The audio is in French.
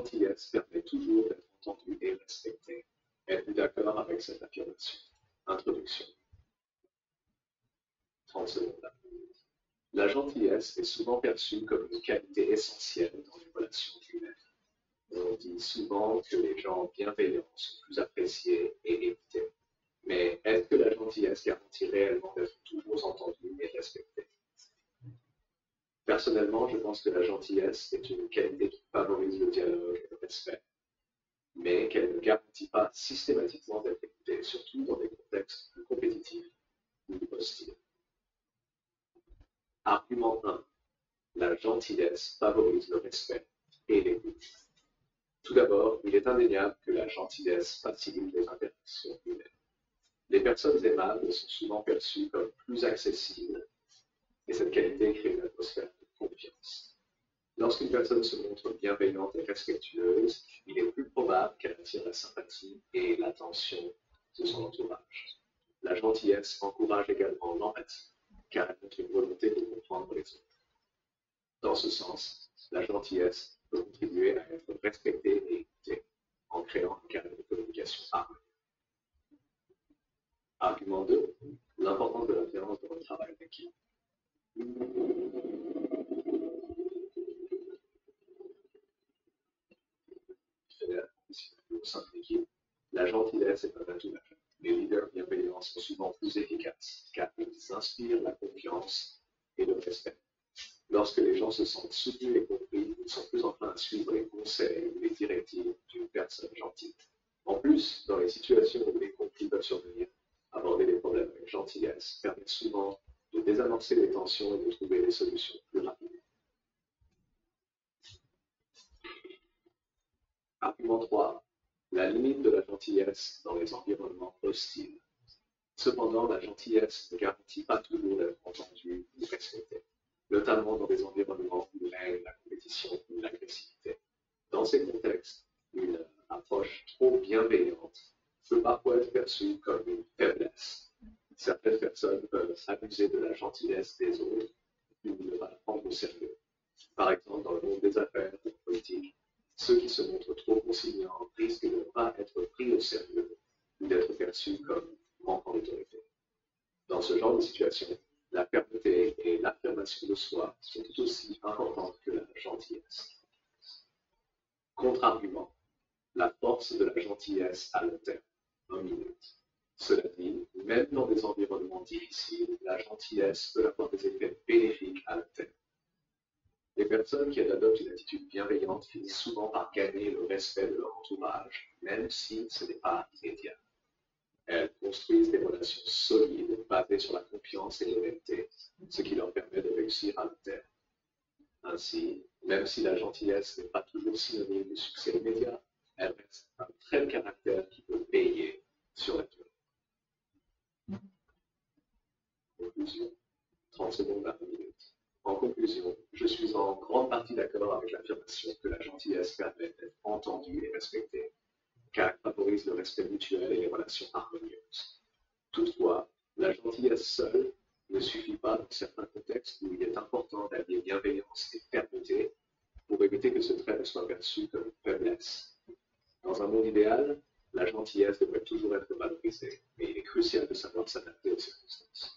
gentillesse permet toujours d'être entendue et respectée. Êtes-vous d'accord avec cette affirmation? Introduction. 30 secondes. La gentillesse est souvent perçue comme une qualité essentielle dans les relations humaines. On dit souvent que les gens bienveillants sont plus appréciés et évités. Mais est-ce que la gentillesse garantit réellement d'être toujours entendue et respectée? Personnellement, je pense que la gentillesse est une qualité qui favorise le dialogue et le respect, mais qu'elle ne garantit pas systématiquement d'être écoutée, surtout dans des contextes plus compétitifs ou hostiles. Argument 1. La gentillesse favorise le respect et l'écoute. Tout d'abord, il est indéniable que la gentillesse facilite les interactions humaines. Les personnes aimables sont souvent perçues comme plus accessibles et cette qualité crée une atmosphère de confiance. Lorsqu'une personne se montre bienveillante et respectueuse, il est plus probable qu'elle attire la sympathie et l'attention de son entourage. La gentillesse encourage également l'empathie, car elle montre une volonté de comprendre les autres. Dans ce sens, la gentillesse peut contribuer à être respectée et écoutée, en créant un canal de communication harmonieux. Argument 2. L'importance de la violence dans le travail d'équipe. Au sein de l'équipe, la gentillesse est un atout majeur. Les leaders bienveillants sont souvent plus efficaces, car ils inspirent la confiance et le respect. Lorsque les gens se sentent soutenus et compris, ils sont plus enclins à suivre les conseils ou les directives d'une personne gentille. En plus, dans les situations où les conflits peuvent survenir, aborder les problèmes avec gentillesse permet souvent de désamorcer les tensions et de trouver des solutions plus rapidement. Argument 3. La limite de la gentillesse dans les environnements hostiles. Cependant, la gentillesse ne garantit pas toujours d'être entendue ou respectée, notamment dans des environnements où règne la compétition ou l'agressivité. Dans ces contextes, une approche trop bienveillante peut parfois être perçue comme une faiblesse. Certaines personnes peuvent abuser de la gentillesse des autres ou ne pas la prendre au sérieux. Par exemple, dans le monde des affaires ou politique, ceux qui se montrent trop conciliants risquent de ne pas être pris au sérieux ou d'être perçus comme manquant d'autorité. Dans ce genre de situation, la fermeté et l'affirmation de soi sont tout aussi importantes que la gentillesse. Contre-argument, la force de la gentillesse à long terme. 1 minute. Cela dit, même dans des environnements difficiles, la gentillesse peut avoir des effets bénéfiques à long terme. Les personnes qui adoptent une attitude bienveillante finissent souvent par gagner le respect de leur entourage, même si ce n'est pas immédiat. Elles construisent des relations solides basées sur la confiance et l'honnêteté, ce qui leur permet de réussir à long terme. Ainsi, même si la gentillesse n'est pas toujours synonyme de succès immédiat, elle reste un trait de caractère qui peut payer sur la durée. Conclusion. 30 secondes à 1 minute. En conclusion, je suis en grande partie d'accord avec l'affirmation que la gentillesse permet d'être entendue et respectée, car elle favorise le respect mutuel et les relations harmonieuses. Toutefois, la gentillesse seule ne suffit pas dans certains contextes où il est important d'allier bienveillance et fermeté pour éviter que ce trait ne soit perçu comme une faiblesse. Dans un monde idéal, la gentillesse devrait toujours être valorisée, mais il est crucial de savoir s'adapter aux circonstances.